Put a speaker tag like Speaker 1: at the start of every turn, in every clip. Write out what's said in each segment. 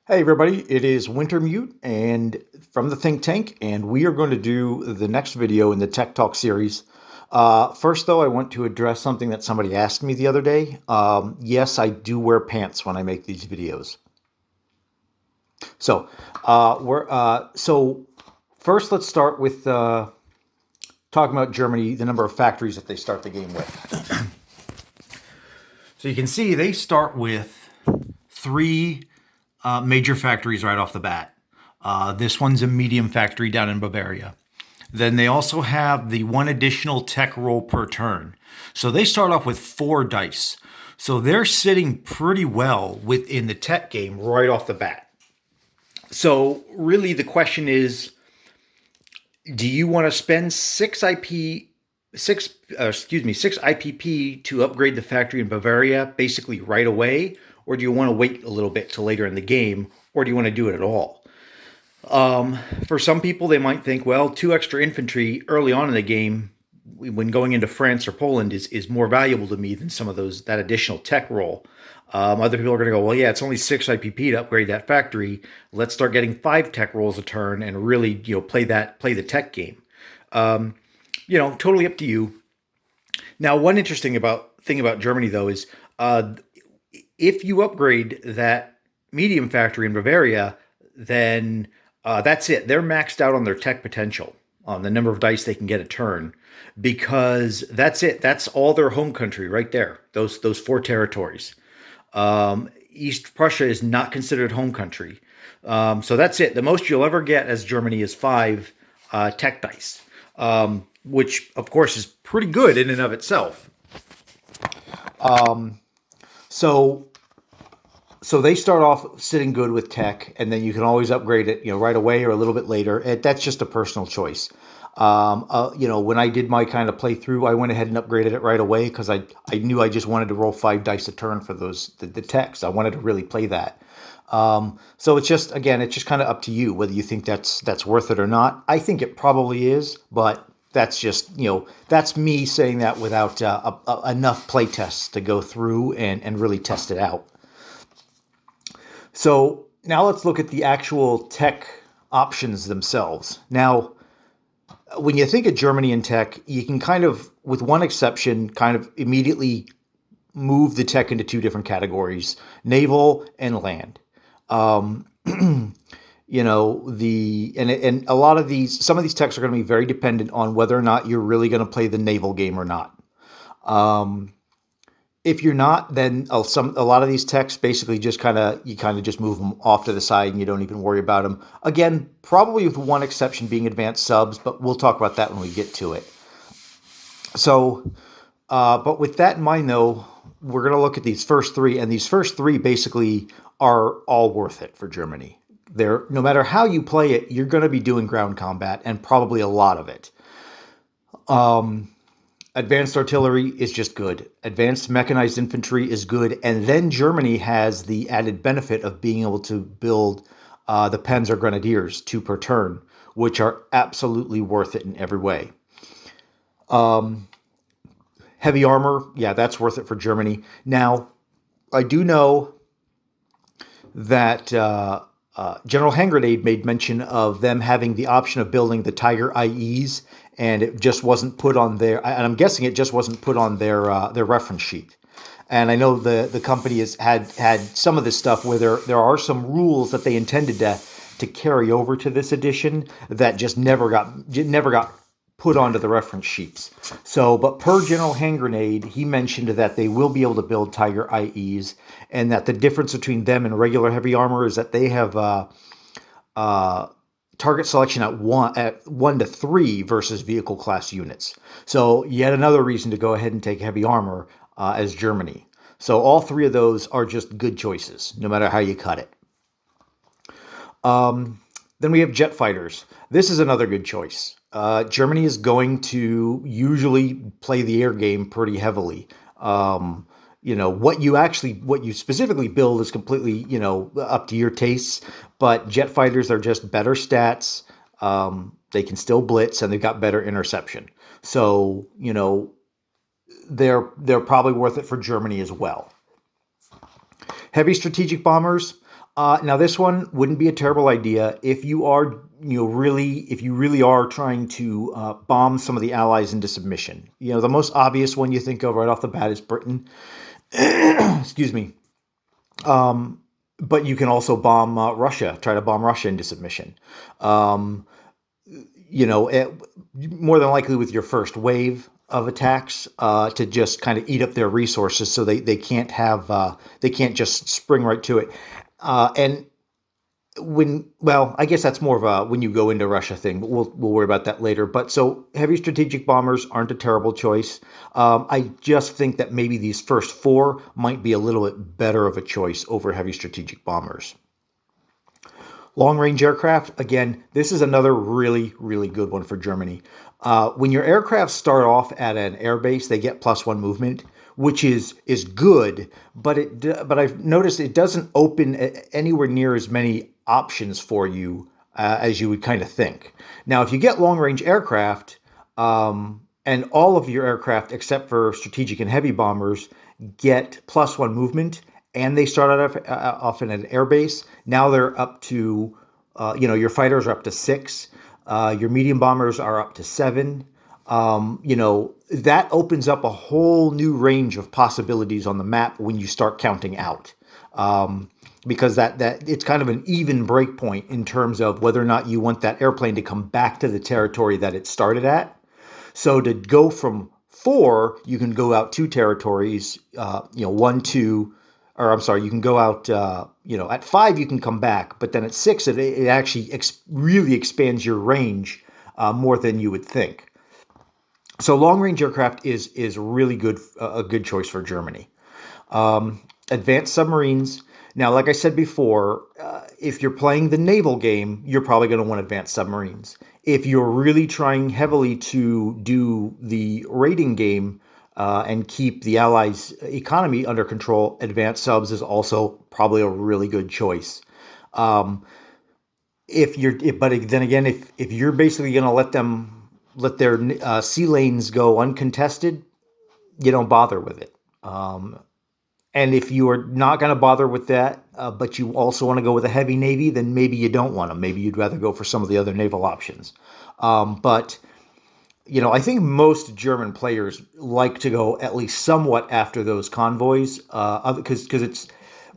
Speaker 1: Hey everybody, it is Wintermute and from the Think Tank, and we are going to do the next video in the Tech Talk series. First, though, I want to address something that somebody asked me the other day. Yes, I do wear pants when I make these videos. So, so first, let's start with talking about Germany, the number of factories that they start the game with. So you can see they start with three major factories right off the bat. This one's a medium factory down in Bavaria. Then they also have the one additional tech roll per turn. So they start off with 4 dice. So they're sitting pretty well within the tech game right off the bat. So really the question is, do you want to spend 6 IPP to upgrade the factory in Bavaria basically right away? Or do you want to wait a little bit till later in the game? Or do you want to do it at all? For some people, they might think, well, 2 extra infantry early on in the game, when going into France or Poland, is more valuable to me than some of that additional tech roll. Other people are going to go, well, yeah, it's only 6 IPP to upgrade that factory. Let's start getting 5 tech rolls a turn and really, play the tech game. Totally up to you. Now, one interesting thing about Germany, though, is if you upgrade that medium factory in Bavaria, then that's it. They're maxed out on their tech potential, on the number of dice they can get a turn, because that's it. That's all their home country right there. Those 4 territories. East Prussia is not considered home country. So that's it. The most you'll ever get as Germany is 5 tech dice, which of course is pretty good in and of itself. So they start off sitting good with tech, and then you can always upgrade it, right away or a little bit later. That's just a personal choice. When I did my kind of playthrough, I went ahead and upgraded it right away because I knew I just wanted to roll 5 dice a turn for the techs. I wanted to really play that. So it's just kind of up to you whether you think that's worth it or not. I think it probably is, but that's just, that's me saying that without enough play tests to go through and really test it out. So now let's look at the actual tech options themselves. Now, when you think of Germany and tech, you can kind of, with one exception, kind of immediately move the tech into 2 different categories: naval and land. And a lot of some of these techs are going to be very dependent on whether or not you're really going to play the naval game or not. If you're not, then a lot of these techs basically just you just move them off to the side and you don't even worry about them. Again, probably with one exception being advanced subs, but we'll talk about that when we get to it. So, but with that in mind, though, we're going to look at these first 3, and these first 3 basically are all worth it for Germany. No matter how you play it, you're going to be doing ground combat, and probably a lot of it. Advanced artillery is just good. Advanced mechanized infantry is good. And then Germany has the added benefit of being able to build the Panzer Grenadiers 2 per turn, which are absolutely worth it in every way. Heavy armor, yeah, that's worth it for Germany. Now, I do know that General Hand Grenade made mention of them having the option of building the Tiger IEs, and it just wasn't put on and I'm guessing it just wasn't put on their reference sheet. And I know the company has had some of this stuff where there are some rules that they intended to carry over to this edition that just never got put onto the reference sheets. So, but per General Hand Grenade, he mentioned that they will be able to build Tiger IEs, and that the difference between them and regular heavy armor is that they have target selection at 1 to 3 versus vehicle class units. So yet another reason to go ahead and take heavy armor as Germany. So all 3 of those are just good choices, no matter how you cut it. Then we have jet fighters. This is another good choice. Germany is going to usually play the air game pretty heavily. What you specifically build is completely, up to your tastes, but jet fighters are just better stats. They can still blitz, and they've got better interception. So, they're probably worth it for Germany as well. Heavy strategic bombers. Now this one wouldn't be a terrible idea if you are, if you really are trying to bomb some of the allies into submission. The most obvious one you think of right off the bat is Britain. Excuse me. But you can also bomb Russia, try to bomb Russia into submission. Um, you know, it, More than likely with your first wave of attacks to just kind of eat up their resources, so they can't just spring right to it. And I guess that's more of a when you go into Russia thing, but we'll worry about that later. But so heavy strategic bombers aren't a terrible choice. I just think that maybe these first four might be a little bit better of a choice over heavy strategic bombers. Long range aircraft, again, this is another really, really good one for Germany. When your aircraft start off at an airbase, they get +1 movement, which is good, but I've noticed it doesn't open anywhere near as many options for you as you would kind of think. Now, if you get long range aircraft, and all of your aircraft except for strategic and heavy bombers get +1 movement, and they start off in an airbase. Now they're up to, your fighters are up to 6, your medium bombers are up to 7. That opens up a whole new range of possibilities on the map when you start counting out. Because that it's kind of an even break point in terms of whether or not you want that airplane to come back to the territory that it started at. So to go from 4, you can go out 2 territories, 1, 2, or I'm sorry, you can go out, at 5 you can come back, but then at 6 it actually really expands your range more than you would think. So long range aircraft is really good, a good choice for Germany. Advanced submarines. Now, like I said before, if you're playing the naval game, you're probably going to want advanced submarines. If you're really trying heavily to do the raiding game and keep the Allies' economy under control, advanced subs is also probably a really good choice. But then again, if you're basically going to let their sea lanes go uncontested, you don't bother with it. And if you are not going to bother with that, but you also want to go with a heavy navy, then maybe you don't want to. Maybe you'd rather go for some of the other naval options. But I think most German players like to go at least somewhat after those convoys, because it's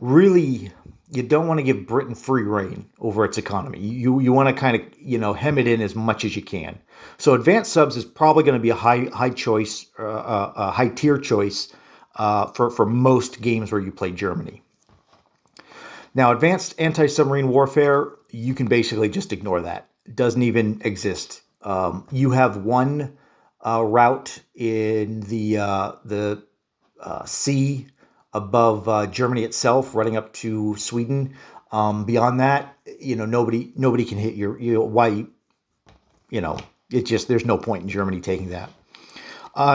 Speaker 1: really, you don't want to give Britain free reign over its economy. You want to kind of hem it in as much as you can. So advanced subs is probably going to be a high choice, a high tier choice for most games where you play Germany. Now, advanced anti-submarine warfare, you can basically just ignore that. It doesn't even exist. You have one route in the sea above Germany itself, running up to Sweden. Beyond that, nobody can hit why. It's just there's no point in Germany taking that.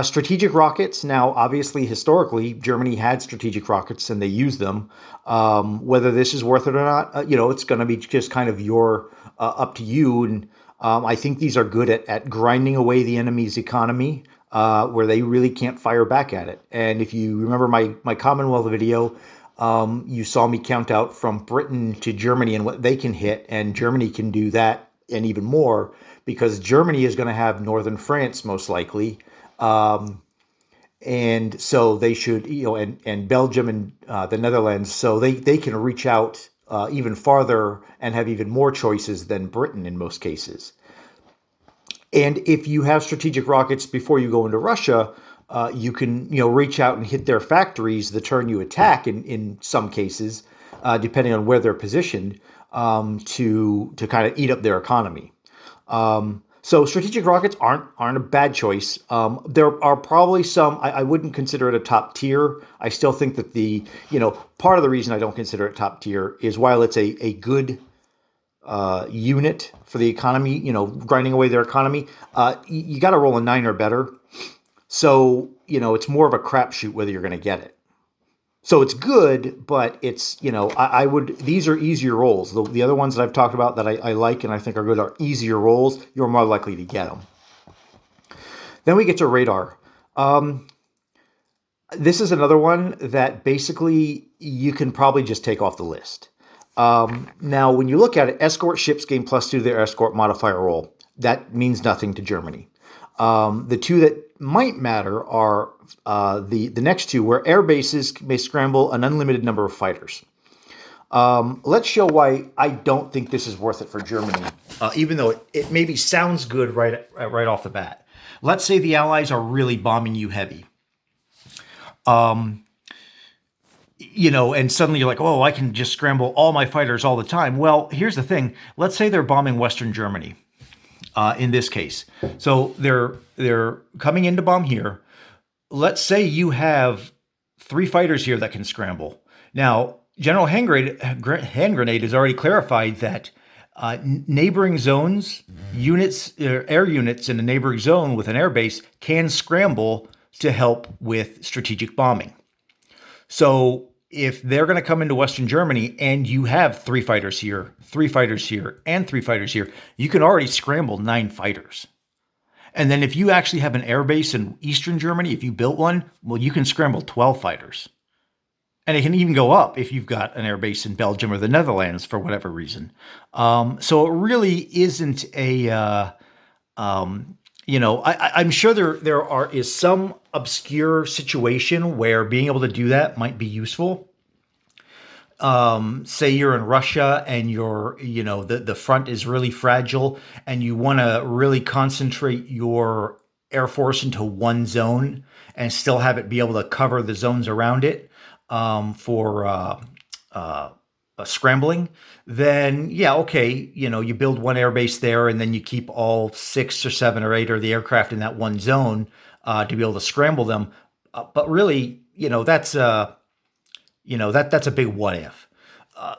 Speaker 1: Strategic rockets. Now, obviously, historically, Germany had strategic rockets and they used them. Whether this is worth it or not, it's going to be just kind of up to you. And I think these are good at grinding away the enemy's economy, where they really can't fire back at it. And if you remember my Commonwealth video, you saw me count out from Britain to Germany and what they can hit, and Germany can do that and even more, because Germany is going to have northern France most likely. And so they should, and Belgium and the Netherlands, so they can reach out even farther and have even more choices than Britain in most cases. And if you have strategic rockets before you go into Russia, you can reach out and hit their factories the turn you attack in some cases, depending on where they're positioned, to kind of eat up their economy. So strategic rockets aren't a bad choice. There are probably some, I wouldn't consider it a top tier. I still think that part of the reason I don't consider it top tier is while it's a good unit for the economy, grinding away their economy, you got to roll a 9 or better. So, it's more of a crapshoot whether you're going to get it. So it's good, but it's, these are easier rolls. The other ones that I've talked about that I like and I think are good are easier rolls. You're more likely to get them. Then we get to radar. This is another one that basically you can probably just take off the list. Now, when you look at it, escort ships gain +2 to their escort modifier roll. That means nothing to Germany. The two that might matter are the next two, where air bases may scramble an unlimited number of fighters. Let's show why I don't think this is worth it for Germany, even though it maybe sounds good right off the bat. Let's say the Allies are really bombing you heavy. And suddenly you're like, oh, I can just scramble all my fighters all the time. Well, here's the thing. Let's say they're bombing Western Germany, in this case. So they're coming in to bomb here. Let's say you have 3 fighters here that can scramble. Now, General Hand Grenade has already clarified that neighboring zones, air units in a neighboring zone with an airbase can scramble to help with strategic bombing. So if they're going to come into Western Germany and you have 3 fighters here, 3 fighters here, and 3 fighters here, you can already scramble 9 fighters. And then if you actually have an airbase in Eastern Germany, if you built one, well, you can scramble 12 fighters. And it can even go up if you've got an airbase in Belgium or the Netherlands for whatever reason. So it really isn't a, I'm sure there is some obscure situation where being able to do that might be useful. Say you're in Russia and the front is really fragile and you want to really concentrate your air force into one zone and still have it be able to cover the zones around it for scrambling, then yeah, okay, you build one airbase there and then you keep all 6 or 7 or 8 of the aircraft in that one zone to be able to scramble them. But really, that's that's a big what if.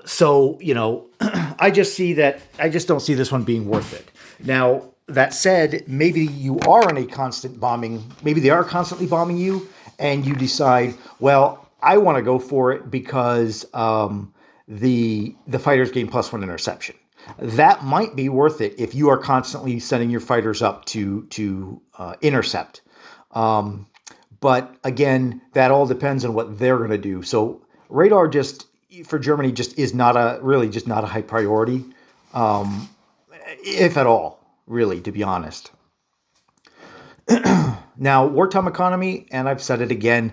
Speaker 1: So I just don't see this one being worth it. Now, that said, maybe you are in a constant bombing, maybe they are constantly bombing you and you decide, well, I want to go for it because the fighters gain +1 interception. That might be worth it if you are constantly sending your fighters up to intercept. But again, that all depends on what they're going to do. So radar for Germany is not a high priority, if at all, really, to be honest. Now, wartime economy, and I've said it again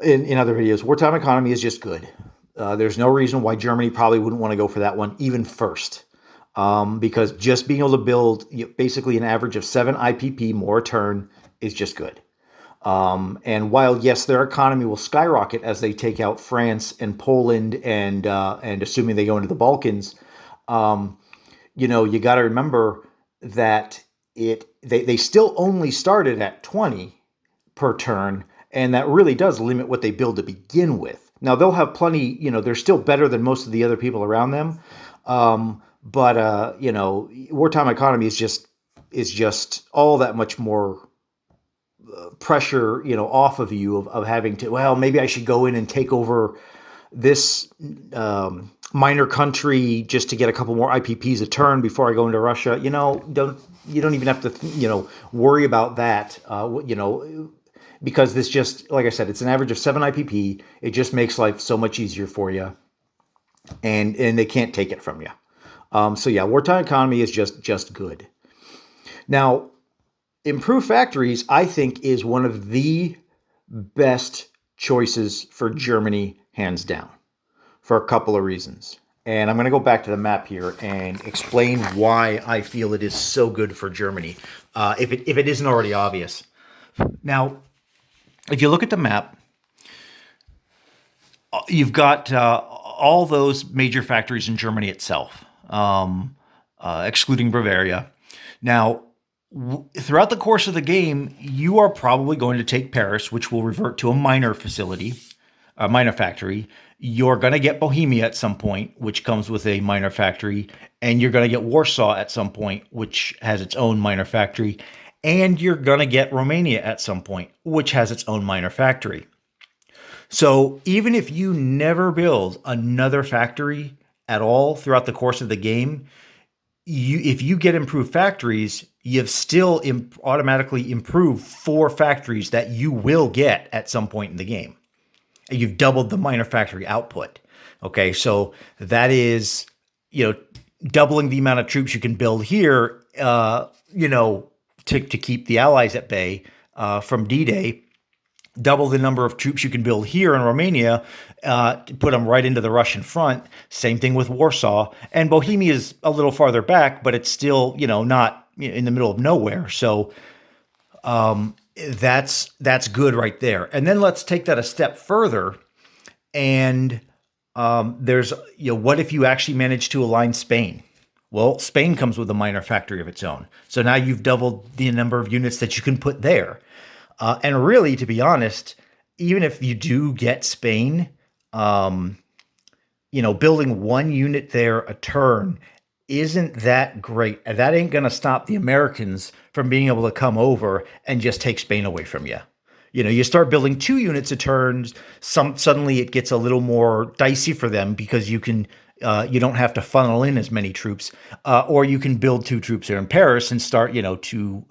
Speaker 1: in other videos, wartime economy is just good. There's no reason why Germany probably wouldn't want to go for that one even first, because just being able to build basically an average of 7 IPP more a turn is just good. And while, yes, their economy will skyrocket as they take out France and Poland and assuming they go into the Balkans, you got to remember that they still only started at 20 per turn, and that really does limit what they build to begin with. Now, they'll have plenty, they're still better than most of the other people around them. But wartime economy is just all that much more pressure, off of you of having to, well, maybe I should go in and take over this minor country just to get a couple more IPPs a turn before I go into Russia. You don't even have to, worry about that, because this just, like I said, it's an average of 7 IPP. It just makes life so much easier for you, and they can't take it from you. So yeah, wartime economy is just good. Now, improved factories, I think, is one of the best choices for Germany, hands down, for a couple of reasons. And I'm going to go back to the map here and explain why I feel it is so good for Germany, if it isn't already obvious. Now, if you look at the map, you've got all those major factories in Germany itself, excluding Bavaria. Now, throughout the course of the game, you are probably going to take Paris, which will revert to a minor facility, a minor factory. You're going to get Bohemia at some point, which comes with a minor factory. And you're going to get Warsaw at some point, which has its own minor factory. And you're going to get Romania at some point, which has its own minor factory. So even if you never build another factory at all throughout the course of the game, if you get improved factories, you've still automatically improved 4 factories that you will get at some point in the game. You've doubled the minor factory output. Okay, so that is, doubling the amount of troops you can build here, to keep the Allies at bay from D-Day. Double the number of troops you can build here in Romania, put them right into the Russian front. Same thing with Warsaw. And Bohemia is a little farther back, but it's still, not in the middle of nowhere. So that's good right there. And then let's take that a step further. And there's, what if you actually manage to align Spain? Well, Spain comes with a minor factory of its own. So now you've doubled the number of units that you can put there. And really, to be honest, even if you do get Spain, building one unit there a turn isn't that great. That ain't going to stop the Americans from being able to come over and just take Spain away from you. You start building 2 units a turn, suddenly it gets a little more dicey for them because you don't have to funnel in as many troops, or you can build 2 troops here in Paris and start, 2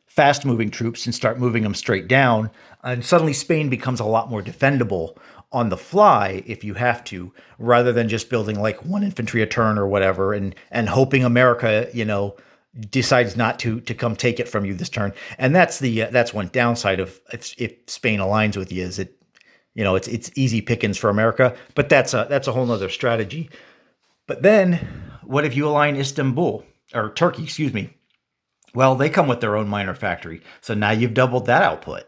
Speaker 1: fast-moving troops and start moving them straight down. And suddenly Spain becomes a lot more defendable on the fly if you have to, rather than just building like 1 infantry a turn or whatever and hoping America, decides not to come take it from you this turn. And that's one downside of if Spain aligns with you, is it's easy pickings for America, but that's a whole nother strategy. But then what if you align Istanbul or Turkey, excuse me? Well, they come with their own minor factory. So now you've doubled that output.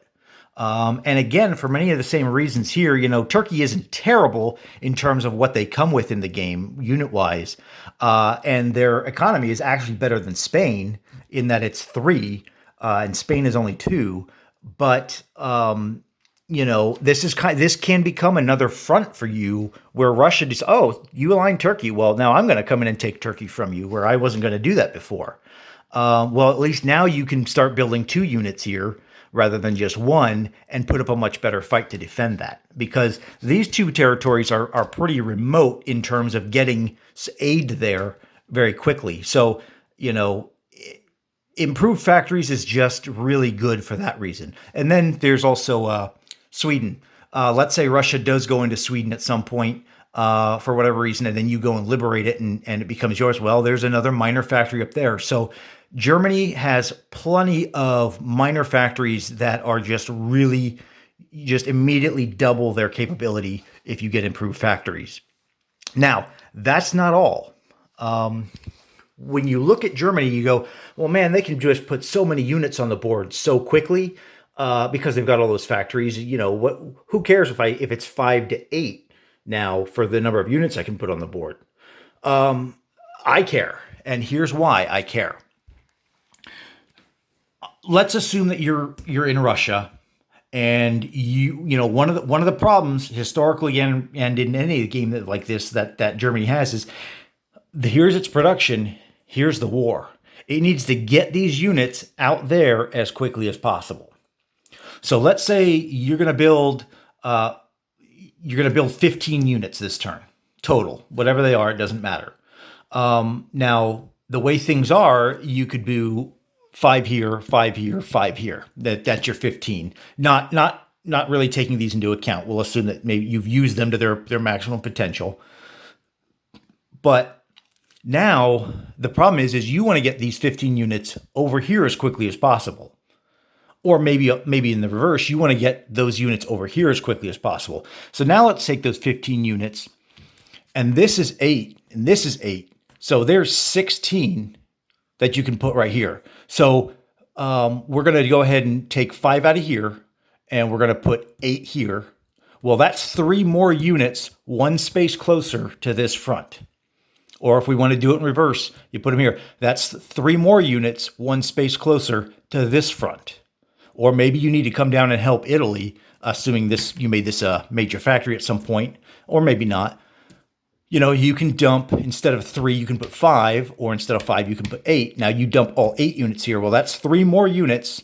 Speaker 1: And again, for many of the same reasons here, Turkey isn't terrible in terms of what they come with in the game, unit-wise. And their economy is actually better than Spain in that it's 3, and Spain is only 2. But, this can become another front for you where Russia just, you align Turkey. Well, now I'm going to come in and take Turkey from you where I wasn't going to do that before. Well, at least now you can start building 2 units here rather than just 1 and put up a much better fight to defend that, because these 2 territories are pretty remote in terms of getting aid there very quickly. So, improved factories is just really good for that reason. And then there's also Sweden. Let's say Russia does go into Sweden at some point for whatever reason, and then you go and liberate it and it becomes yours. Well, there's another minor factory up there. So Germany has plenty of minor factories that are just immediately double their capability if you get improved factories. Now, that's not all. When you look at Germany, you go, well, man, they can just put so many units on the board so quickly because they've got all those factories. Who cares if it's 5 to 8 now for the number of units I can put on the board? I care, and here's why I care. Let's assume that you're in Russia, and one of the problems historically and in any game like this that Germany has is here's its production, here's the war. It needs to get these units out there as quickly as possible. So let's say you're going to build 15 units this turn total, whatever they are, it doesn't matter. Now the way things are, you could do 5 here, 5 here, 5 here. That's your 15. Not really taking these into account. We'll assume that maybe you've used them to their maximum potential. But now the problem is you want to get these 15 units over here as quickly as possible. Or maybe in the reverse, you want to get those units over here as quickly as possible. So now let's take those 15 units, and this is 8, and this is 8. So there's 16 that you can put right here. So we're going to go ahead and take 5 out of here, and we're going to put 8 here. Well, that's 3 more units, 1 space closer to this front. Or if we want to do it in reverse, you put them here. That's 3 more units, 1 space closer to this front. Or maybe you need to come down and help Italy, assuming you made this a major factory at some point, or maybe not. You can dump, instead of 3, you can put 5, or instead of 5, you can put 8. Now you dump all 8 units here. Well, that's 3 more units,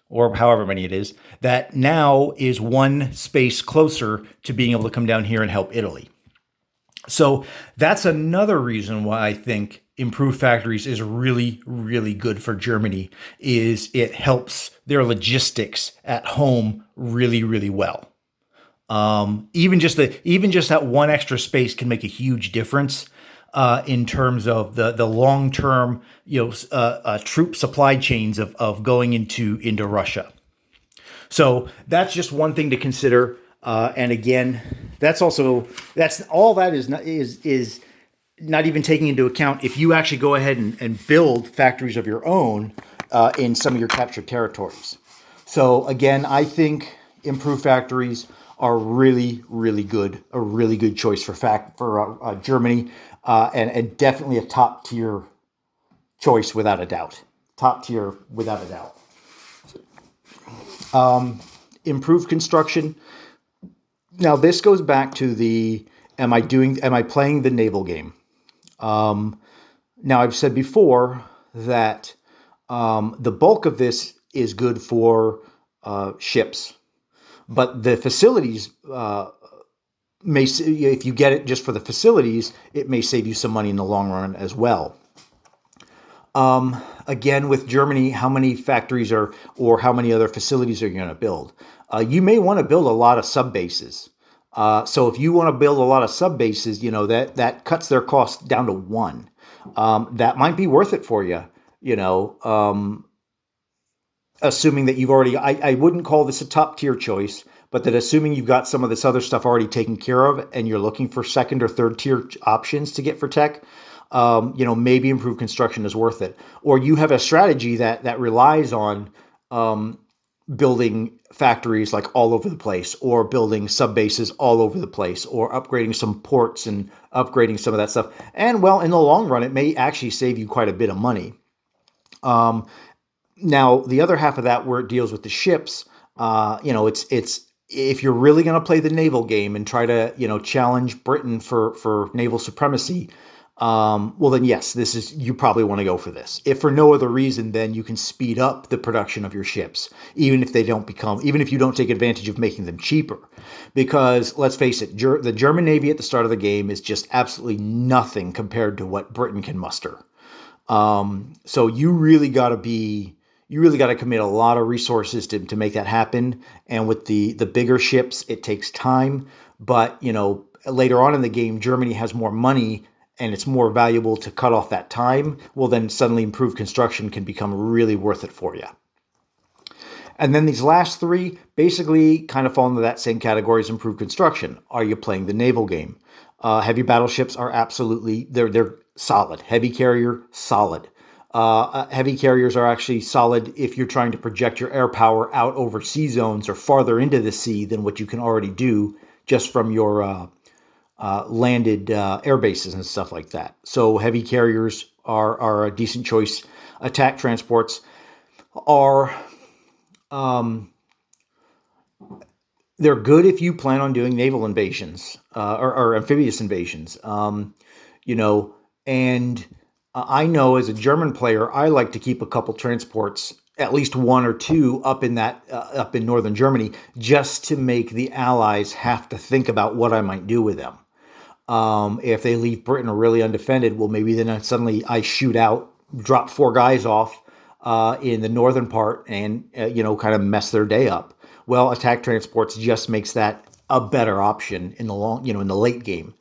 Speaker 1: or however many it is, that now is 1 space closer to being able to come down here and help Italy. So that's another reason why I think improved factories is really, really good for Germany, is it helps their logistics at home really, really well. Even just that one extra space can make a huge difference in terms of the long term troop supply chains of going into Russia. So that's just one thing to consider. And again, that's all that is not even taking into account if you actually go ahead and build factories of your own in some of your captured territories. So again, I think improved factories are really, really good, a really good choice for Germany, and definitely a top tier choice without a doubt. Top tier without a doubt. Improved construction. Now this goes back to the am I playing the naval game? Now I've said before that the bulk of this is good for ships, but the facilities if you get it just for the facilities, it may save you some money in the long run as well. Again, with Germany, how many factories or how many other facilities are you going to build? You may want to build a lot of sub bases. So if you want to build a lot of sub bases, that cuts their cost down to one. That might be worth it for you. Assuming that you've already, I wouldn't call this a top tier choice, but that assuming you've got some of this other stuff already taken care of and you're looking for second or third tier options to get for tech, maybe improved construction is worth it. Or you have a strategy that relies on building factories like all over the place, or building sub bases all over the place, or upgrading some ports and upgrading some of that stuff. And well, in the long run, it may actually save you quite a bit of money. Now, the other half of that, where it deals with the ships, it's if you're really going to play the naval game and try to challenge Britain for naval supremacy, well then yes, you probably want to go for this. If for no other reason, then you can speed up the production of your ships, even if you don't take advantage of making them cheaper. Because let's face it, the German Navy at the start of the game is just absolutely nothing compared to what Britain can muster. So you really got to commit a lot of resources to make that happen. And with the bigger ships, it takes time. But later on in the game, Germany has more money, and it's more valuable to cut off that time. Well, then suddenly improved construction can become really worth it for you. And then these last three basically kind of fall into that same category as improved construction. Are you playing the naval game? Heavy battleships are absolutely, they're solid. Heavy carrier, solid. Heavy carriers are actually solid if you're trying to project your air power out over sea zones or farther into the sea than what you can already do just from your landed air bases and stuff like that. So heavy carriers are a decent choice. Attack transports are they're good if you plan on doing naval invasions or amphibious invasions. And I know as a German player, I like to keep a couple transports, at least one or two, up in northern Germany, just to make the Allies have to think about what I might do with them. If they leave Britain really undefended, well, maybe then suddenly I drop 4 guys off in the northern part and, kind of mess their day up. Well, attack transports just makes that a better option in the late game.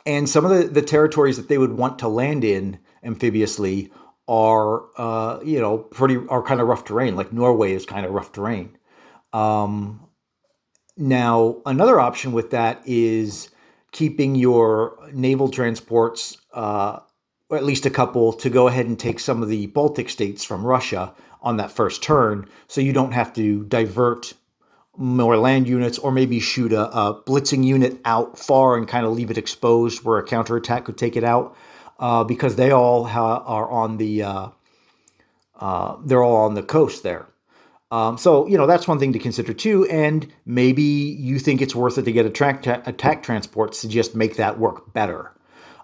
Speaker 1: And some of the territories that they would want to land in amphibiously are kind of rough terrain. Like Norway is kind of rough terrain. Now, another option with that is keeping your naval transports, or at least a couple, to go ahead and take some of the Baltic states from Russia on that first turn, so you don't have to divert more land units, or maybe shoot a blitzing unit out far and kind of leave it exposed where a counterattack could take it out, because they all are on they're all on the coast there. So that's one thing to consider too, and maybe you think it's worth it to get attack transports to just make that work better.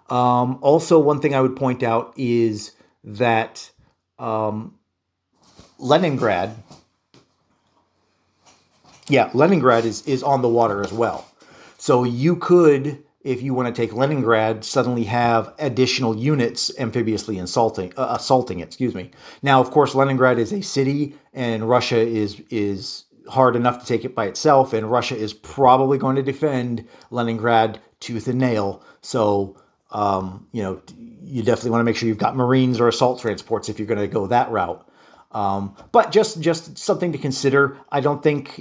Speaker 1: Also, one thing I would point out is that Leningrad is on the water as well. So you could, if you want to take Leningrad, suddenly have additional units amphibiously assaulting it. Now, of course, Leningrad is a city, and Russia is hard enough to take it by itself, and Russia is probably going to defend Leningrad tooth and nail. So, you definitely want to make sure you've got Marines or assault transports if you're going to go that route. But just something to consider. I don't think,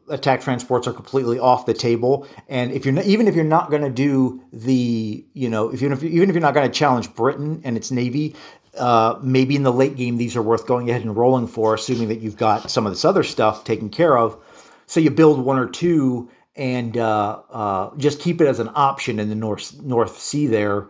Speaker 1: attack transports are completely off the table. And if you're not, even if you're not going to do the, even if you're not going to challenge Britain and its navy, maybe in the late game these are worth going ahead and rolling for, assuming that you've got some of this other stuff taken care of. So you build one or two and just keep it as an option in the North Sea there.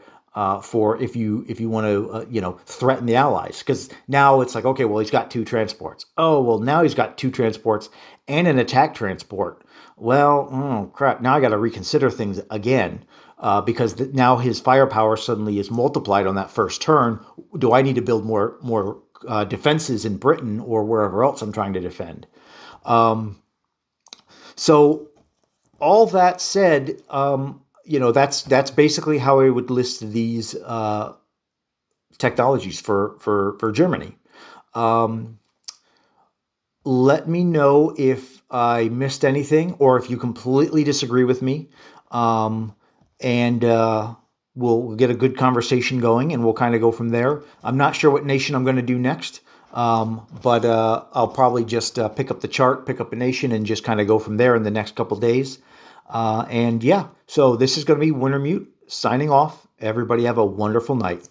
Speaker 1: For if you want to threaten the Allies, because now it's like, okay, well, he's got two transports. Oh, well, now he's got two transports and an attack transport. Well, oh crap! Now I got to reconsider things again because now his firepower suddenly is multiplied on that first turn. Do I need to build more defenses in Britain or wherever else I'm trying to defend? So all that said. That's basically how I would list these technologies for Germany. Let me know if I missed anything or if you completely disagree with me, and we'll get a good conversation going, and we'll kind of go from there. I'm not sure what nation I'm going to do next, but I'll probably just pick up the chart, pick up a nation, and just kind of go from there in the next couple days. So this is going to be Wintermute signing off. Everybody have a wonderful night.